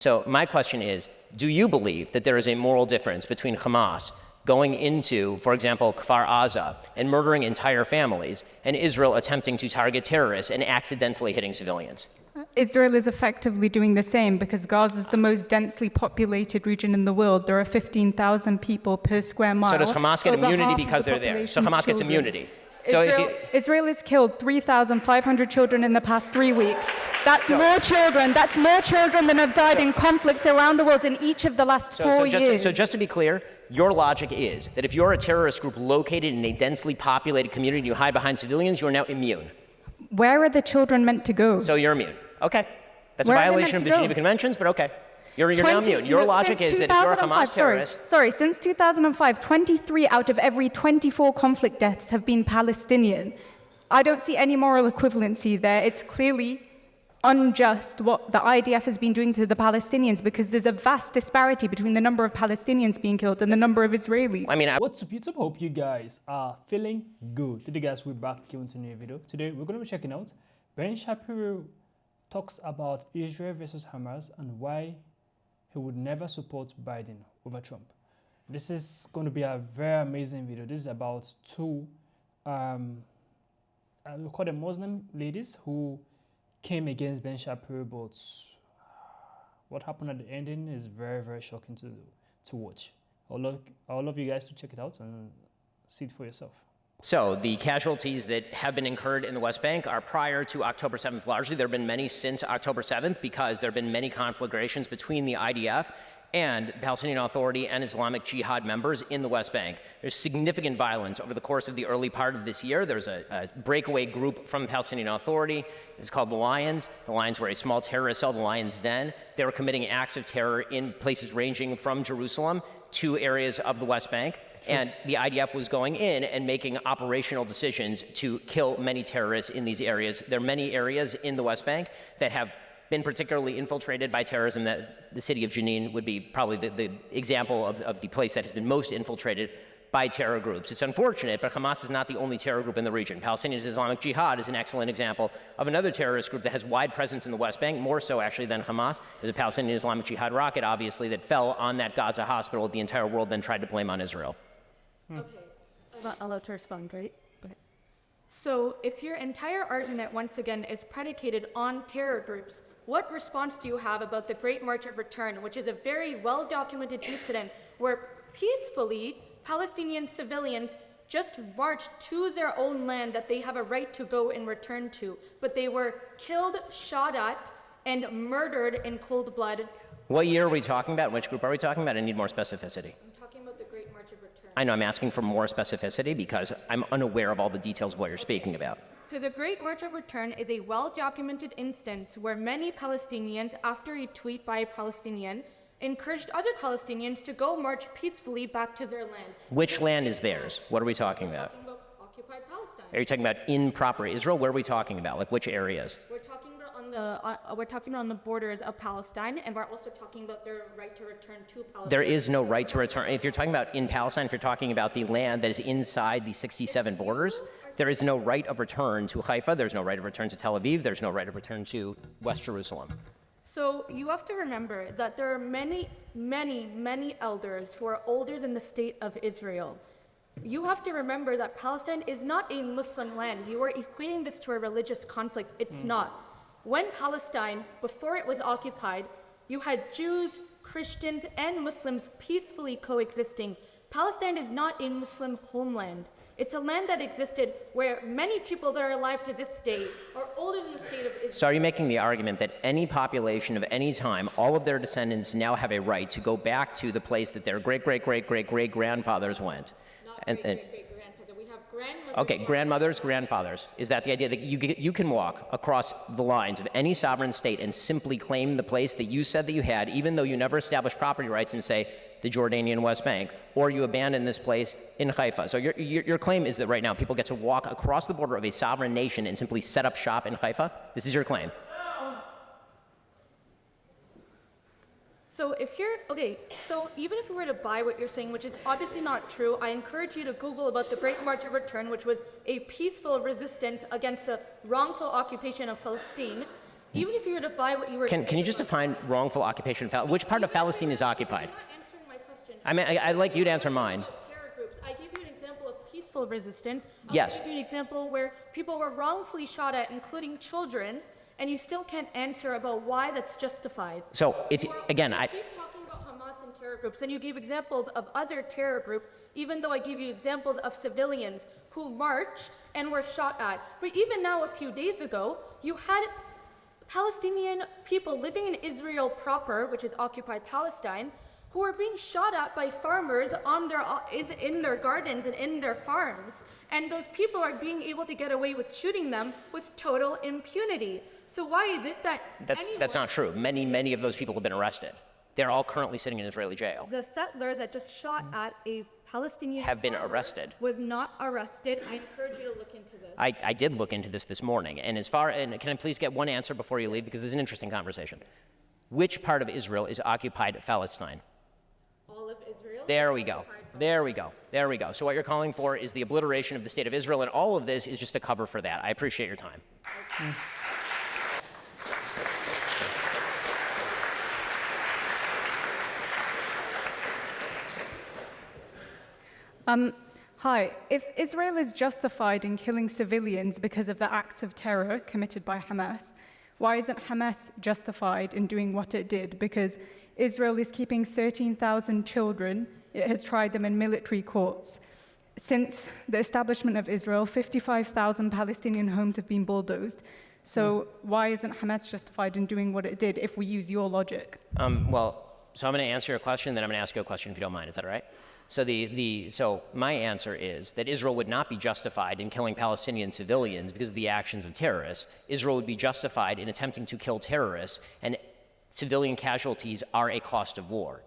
So my question is, do you believe that there is a moral difference between Hamas going into, for example, Kfar Aza and murdering entire families, and Israel attempting to target terrorists and accidentally hitting civilians? Israel is effectively doing the same because Gaza is the most densely populated region in the world. There are 15,000 people per square mile. So does Hamas get Over immunity half because of the they're there? So population's Hamas gets children. immunity. So Israel has killed 3,500 children in the past 3 weeks. That's more children. That's more children than have died in conflicts around the world in each of the last 4 years. So just to be clear, your logic is that if you're a terrorist group located in a densely populated community and you hide behind civilians, you are now immune. Where are the children meant to go? So you're immune. Okay. That's Where a are they violation meant of the to go? Geneva Conventions, but okay. You're now immune. Your logic is that if you're a Hamas terrorist... Since 2005, 23 out of every 24 conflict deaths have been Palestinian. I don't see any moral equivalency there. It's clearly unjust what the IDF has been doing to the Palestinians because there's a vast disparity between the number of Palestinians being killed and the number of Israelis. I mean, What's up, YouTube? Hope you guys are feeling good. Today, guys, we're back here with a new video. Today, we're going to be checking out Ben Shapiro talks about Israel versus Hamas and why he would never support Biden over Trump. This is going to be a very amazing video. This is about two, we call them Muslim ladies who came against Ben Shapiro, but what happened at the ending is very, very shocking to watch. I'll love you guys to check it out and see it for yourself. So the casualties that have been incurred in the West Bank are prior to October 7th largely. There have been many since October 7th because there have been many conflagrations between the IDF and the Palestinian Authority and Islamic Jihad members in the West Bank. There's significant violence over the course of the early part of this year. There's a breakaway group from the Palestinian Authority. It's called the Lions. The Lions were a small terrorist cell, the Lions Den. They were committing acts of terror in places ranging from Jerusalem to areas of the West Bank. And the IDF was going in and making operational decisions to kill many terrorists in these areas. There are many areas in the West Bank that have been particularly infiltrated by terrorism. That the city of Jenin would be probably the example of the place that has been most infiltrated by terror groups. It's unfortunate, but Hamas is not the only terror group in the region. Palestinian Islamic Jihad is an excellent example of another terrorist group that has wide presence in the West Bank, more so actually than Hamas. There's a Palestinian Islamic Jihad rocket, obviously, that fell on that Gaza hospital. The entire world then tried to blame on Israel. Okay, I'm allowed to respond, right? Okay. So if your entire argument, once again, is predicated on terror groups, what response do you have about the Great March of Return, which is a very well-documented incident where peacefully Palestinian civilians just marched to their own land that they have a right to go and return to, but they were killed, shot at, and murdered in cold blood? What year are we talking about? Which group are we talking about? I need more specificity. I'm talking about the Great March of Return. I know I'm asking for more specificity because I'm unaware of all the details of what you're speaking about. So the Great March of Return is a well-documented instance where many Palestinians, after a tweet by a Palestinian, encouraged other Palestinians to go march peacefully back to their land. Which land is theirs? What are we talking about? We're talking about occupied Palestine. Are you talking about in proper Israel? Where are we talking about? Like which areas? We're talking about on the borders of Palestine, and we're also talking about their right to return to Palestine. There is no right to return. If you're talking about in Palestine, if you're talking about the land that is inside the 67 borders, there is no right of return to Haifa. There's no right of return to Tel Aviv. There's no right of return to West Jerusalem. So you have to remember that there are many, many, many elders who are older than the state of Israel. You have to remember that Palestine is not a Muslim land. You are equating this to a religious conflict. It's not. When Palestine, before it was occupied, you had Jews, Christians, and Muslims peacefully coexisting. Palestine is not a Muslim homeland. It's a land that existed where many people that are alive to this day are older than the state of Israel. So are you making the argument that any population of any time, all of their descendants now have a right to go back to the place that their great-great-great-great-great-grandfathers went? Not great-great-great-grandfather. We have grandmothers. Okay, grandmothers, grandfathers. Is that the idea that you can walk across the lines of any sovereign state and simply claim the place that you said that you had, even though you never established property rights, and say, the Jordanian West Bank, or you abandon this place in Haifa? So your claim is that right now people get to walk across the border of a sovereign nation and simply set up shop in Haifa? This is your claim? So so even if we were to buy what you're saying, which is obviously not true, I encourage you to Google about the Great March of Return, which was a peaceful resistance against a wrongful occupation of Palestine. Even if you were to buy what you were Can you just define wrongful occupation? Which part of Palestine is occupied? You're not answering my question. I mean, I'd like you to answer mine. Terror groups. I gave you an example of peaceful resistance. Yes. I'll give you an example where people were wrongfully shot at, including children, and you still can't answer about why that's justified. So, if again, You I keep talking about Hamas and terror groups, and you gave examples of other terror groups, even though I gave you examples of civilians who marched and were shot at. But even now, a few days ago, you had Palestinian people living in Israel proper, which is occupied Palestine, who are being shot at by farmers in their gardens and in their farms. And those people are being able to get away with shooting them with total impunity. So why is it that that's not true. Many of those people have been arrested. They're all currently sitting in Israeli jail. the settler that just shot at a Palestinian Have been farmer arrested. was not arrested? I encourage you to look into this. I did look into this morning, and can I please get one answer before you leave, because this is an interesting conversation. Which part of Israel is occupied Palestine? All of Israel? There we go. There we go. There we go. So what you're calling for is the obliteration of the state of Israel, and all of this is just a cover for that. I appreciate your time. Hi. If Israel is justified in killing civilians because of the acts of terror committed by Hamas, why isn't Hamas justified in doing what it did? Because Israel is keeping 13,000 children. It has tried them in military courts. Since the establishment of Israel, 55,000 Palestinian homes have been bulldozed. So why isn't Hamas justified in doing what it did if we use your logic? So I'm going to answer your question, then I'm going to ask you a question if you don't mind. Is that all right? So so my answer is that Israel would not be justified in killing Palestinian civilians because of the actions of terrorists. Israel would be justified in attempting to kill terrorists, and civilian casualties are a cost of war.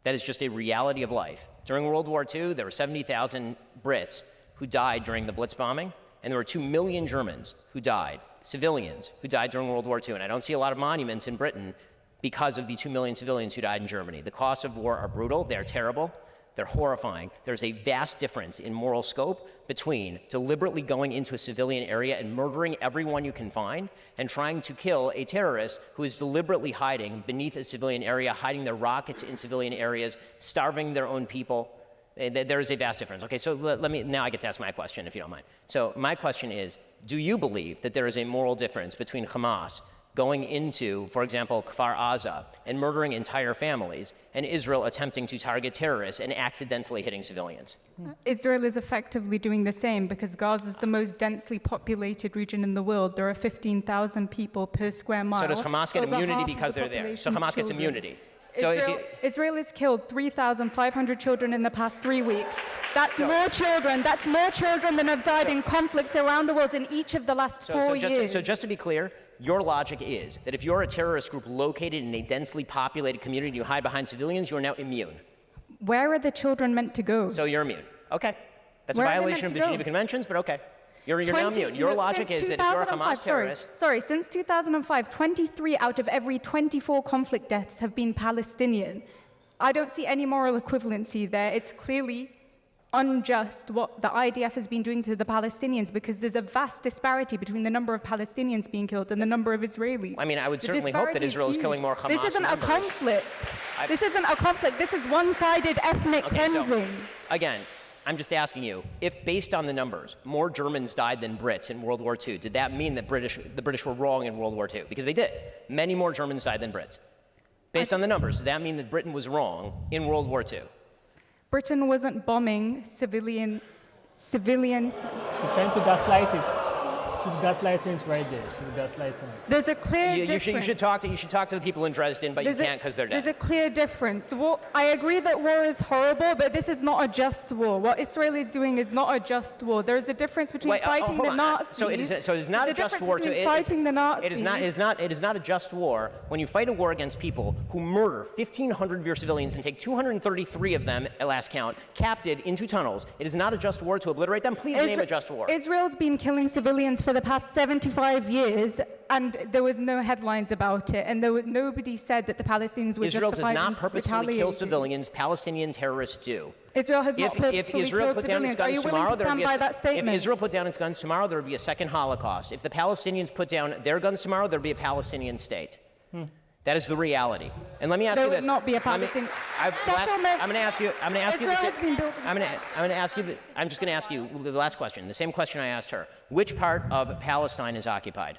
That is just a reality of life. During World War II, there were 70,000 Brits who died during the Blitz bombing, and there were 2 million Germans who died, civilians who died during World War II. And I don't see a lot of monuments in Britain because of the 2 million civilians who died in Germany. The costs of war are brutal, they're terrible. They're horrifying. There's a vast difference in moral scope between deliberately going into a civilian area and murdering everyone you can find and trying to kill a terrorist who is deliberately hiding beneath a civilian area, hiding their rockets in civilian areas, starving their own people. There is a vast difference. Okay, so now I get to ask my question, if you don't mind. So my question is, do you believe that there is a moral difference between Hamas going into, for example, Kfar Aza and murdering entire families, and Israel attempting to target terrorists and accidentally hitting civilians? Israel is effectively doing the same because Gaza is the most densely populated region in the world. There are 15,000 people per square mile. So does Hamas get Over immunity half because of the they're there? So population's Hamas gets children. immunity. So Israel has killed 3,500 children in the past 3 weeks. That's more children. That's more children than have died in conflicts around the world in each of the last 4 years. So just to be clear, your logic is that if you're a terrorist group located in a densely populated community and you hide behind civilians, you are now immune. Where are the children meant to go? So you're immune. Okay. That's Where a are they violation meant of to the go? Geneva Conventions, but okay. You're now immune. Your logic is that if you're a Hamas terrorist... Since 2005, 23 out of every 24 conflict deaths have been Palestinian. I don't see any moral equivalency there. It's clearly unjust what the IDF has been doing to the Palestinians because there's a vast disparity between the number of Palestinians being killed and the number of Israelis. I mean, I would certainly hope that Israel is killing more Hamas This isn't members. a conflict. This isn't a conflict. This is one-sided ethnic cleansing. So, again, I'm just asking you, if based on the numbers, more Germans died than Brits in World War II, did that mean that the British were wrong in World War II? Because they did. Many more Germans died than Brits. Based on the numbers, does that mean that Britain was wrong in World War II? Britain wasn't bombing civilians. She's trying to gaslight it. She's gaslighting it right there. She's gaslighting it. There's a clear difference. You should talk to the people in Dresden, but you can't because they're dead. There's a clear difference. Well, I agree that war is horrible, but this is not a just war. What Israel is doing is not a just war. There is a difference between fighting the Nazis. So it is not a just war. Fighting the Nazis. It is not a just war when you fight a war against people who murder 1,500 of your civilians and take 233 of them, at last count, captive into tunnels. It is not a just war to obliterate them. Please name a just war. Israel's been killing civilians for the past 75 years, and there was no headlines about it, and nobody said that the Palestinians were Israel does justified not in purposefully kill retaliating. civilians. Palestinian terrorists do. Israel has not If purposefully Israel killed put down its civilians. Are guns you willing tomorrow, to stand by that if statement? Israel put down its guns tomorrow, there would be a second Holocaust. If the Palestinians put down their guns tomorrow, there would be a Palestinian state. That is the reality. And let me ask There you would this. not be a Let me- Palestinian settlement. I'm going to ask you. I'm going to ask you. Israel has been built. I'm going to ask you. I'm just going to ask you the last question. The same question I asked her. Which part of Palestine is occupied?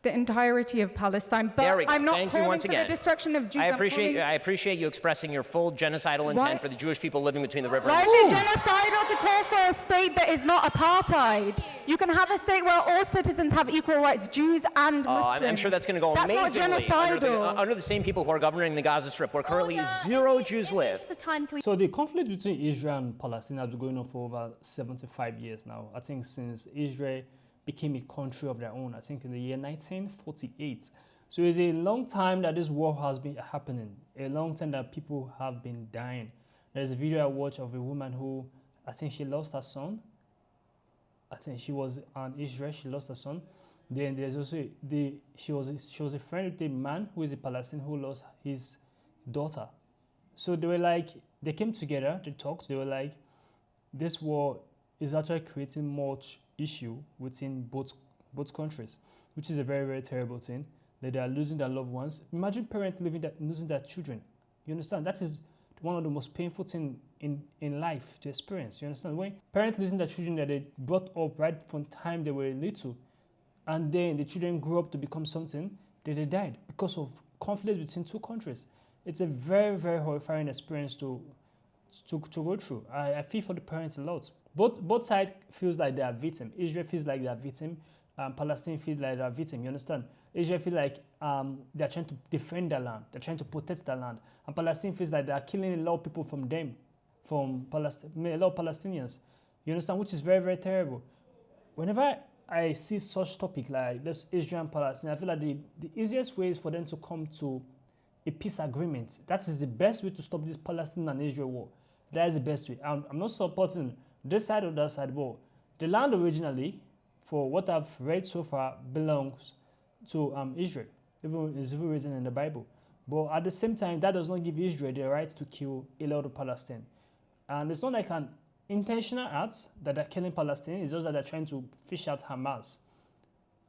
The entirety of Palestine, There but we go. I'm not Thank you calling once for again. the destruction of Jews. I I'm appreciate you expressing your full genocidal intent Why- for the Jewish people living between the river Why and is the sea. it genocidal to call for a state that is not apartheid? You can have a state where all citizens have equal rights, Jews and Muslims. I'm sure that's going to go That's amazingly not genocidal. under the same people who are governing the Gaza Strip, where currently zero Jews live. So the conflict between Israel and Palestine has been going on for over 75 years now. I think since Israel became a country of their own, I think in the year 1948. So it's a long time that this war has been happening, a long time that people have been dying. There's a video I watched of a woman who, I think she lost her son. I think she was in Israel, she lost her son. Then there's also, she was a friend with a man who is a Palestinian who lost his daughter. So they were like, they came together, they talked, they were like, this war is actually creating much issue within both countries, which is a very, very terrible thing, that they are losing their loved ones. Imagine parents losing their children. You understand? That is one of the most painful things in life to experience. You understand? When parents losing their children that they brought up right from time they were little, and then the children grew up to become something, that they died because of conflict between two countries. It's a very, very horrifying experience to go through. I feel for the parents a lot. Both sides feels like they are victim. Israel feels like they are victim. Palestine feels like they are victim. You understand? Israel feels like they are trying to defend their land. They're trying to protect their land. And Palestine feels like they are killing a lot of people from them, from Palestine, a lot of Palestinians. You understand? Which is very, very terrible. Whenever I see such topic like this Israel and Palestine, I feel like the easiest way is for them to come to a peace agreement. That is the best way to stop this Palestine and Israel war. That is the best way. I'm not supporting this side or that side, but the land originally, for what I've read so far, belongs to Israel. It's even written in the Bible. But at the same time, that does not give Israel the right to kill a lot of Palestinians. And it's not like an intentional act that they're killing Palestinians. It's just that they're trying to fish out Hamas.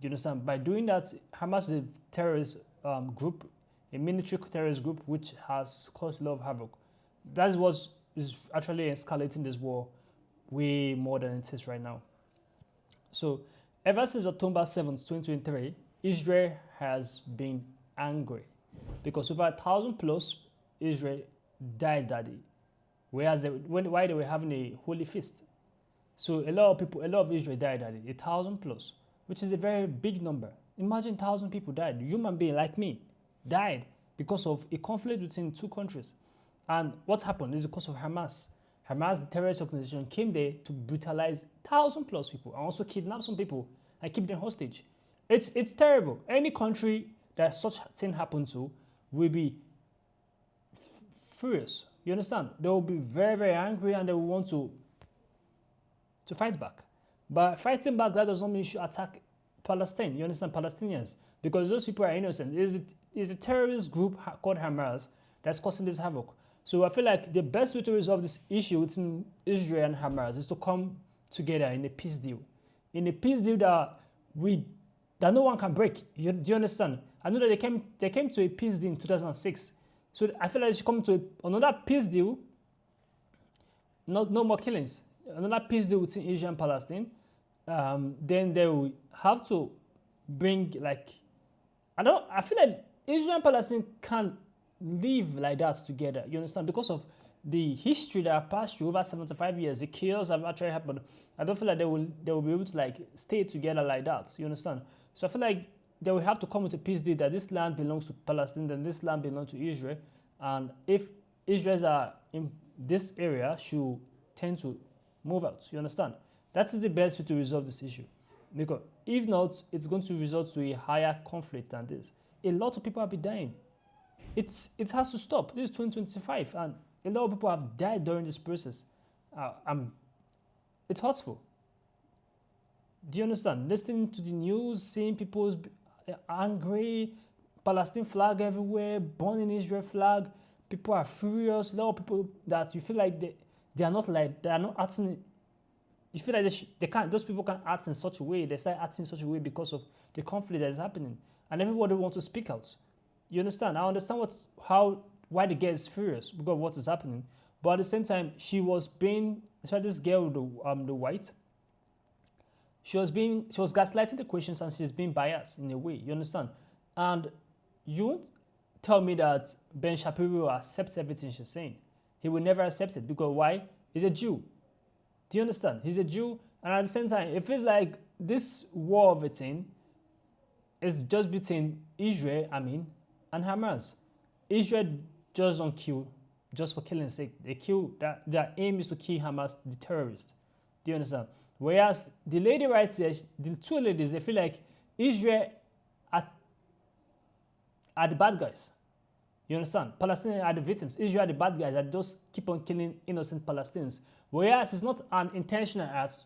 Do you understand? By doing that, Hamas is a terrorist group, a military terrorist group, which has caused a lot of havoc. That's what is actually escalating this war way more than it is right now. So ever since October 7th, 2023, Israel has been angry because over 1,000 plus Israel died that day, whereas why they were having a holy feast. So a lot of Israel died that day, 1,000 plus, which is a very big number. Imagine 1,000 people died, human being like me, died because of a conflict between two countries. And what happened is because of Hamas. Hamas, the terrorist organization, came there to brutalize 1,000 plus people and also kidnap some people and keep them hostage. It's terrible. Any country that such thing happens to will be furious. You understand? They will be very, very angry and they will want to fight back. But fighting back, that does not mean you should attack Palestine. You understand? Palestinians. Because those people are innocent. It's a terrorist group called Hamas that's causing this havoc. So I feel like the best way to resolve this issue between Israel and Hamas is to come together in a peace deal. In a peace deal that no one can break. Do you understand? I know that they came to a peace deal in 2006. So I feel like they should come to another peace deal. No more killings. Another peace deal between Israel and Palestine. Then they will have to bring I feel like Israel and Palestine can't live like that together. You understand? Because of the history that have passed through over 75 years, the chaos have actually happened. I don't feel like they will be able to stay together like that. You understand? So I feel like they will have to come with a peace deal that this land belongs to Palestine, then this land belongs to Israel. And if Israelis are in this area, should tend to move out. You understand? That is the best way to resolve this issue. Because if not, it's going to result to a higher conflict than this. A lot of people have been dying. It has to stop. This is 2025, and a lot of people have died during this process. It's hurtful. Do you understand? Listening to the news, seeing people's angry, Palestine flag everywhere, burning Israel flag. People are furious. A lot of people that you feel like they are not acting. You feel like they can't. Those people can't act in such a way. They start acting in such a way because of the conflict that is happening, and everybody wants to speak out. You understand? I understand why the girl is furious because of what is happening, but at the same time, she was this girl with the white. She was gaslighting the questions, and she's being biased in a way. You understand? And you won't tell me that Ben Shapiro accepts everything she's saying. He will never accept it because why? He's a Jew. Do you understand? He's a Jew, and at the same time, it feels like this war of a thing is just between Israel, and Hamas. Israel just don't kill just for killing's sake. They kill. Their aim is to kill Hamas, the terrorist. Do you understand? Whereas the lady right there, the two ladies, they feel like Israel are the bad guys. You understand? Palestinians are the victims. Israel are the bad guys that just keep on killing innocent Palestinians. Whereas it's not an intentional act.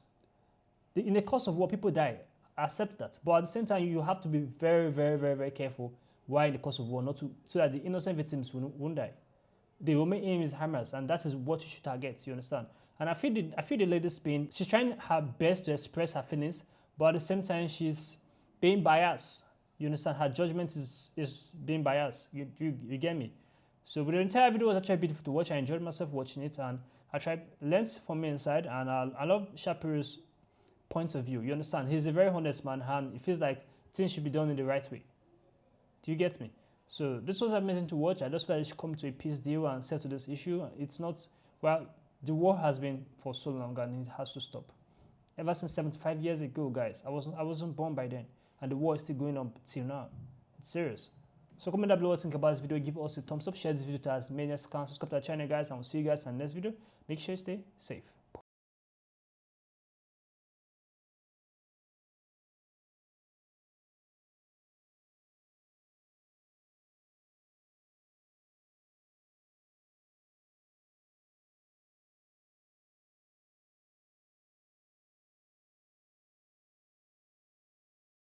In the course of war, people die. Accept that. But at the same time, you have to be very, very, very, very careful why in the course of war, so that the innocent victims won't die. The main aim is Hamas, and that is what you should target. You understand? And I feel the lady's pain. She's trying her best to express her feelings, but at the same time, she's being biased. You understand? Her judgment is being biased. You get me? So the entire video was actually beautiful to watch. I enjoyed myself watching it, and I tried learned from me inside, and I love Shapiro's point of view. You understand? He's a very honest man, and it feels like things should be done in the right way. Do you get me? So this was amazing to watch. I just felt I should come to a peace deal and settle this issue. It's not, well, the war has been for so long and it has to stop. Ever since 75 years ago, guys, I wasn't born by then, and the war is still going on till now. It's serious. So comment down below what you think about this video. Give us a thumbs up, share this video to as many as can. Subscribe to our channel, guys, and we'll see you guys in the next video. Make sure you stay safe.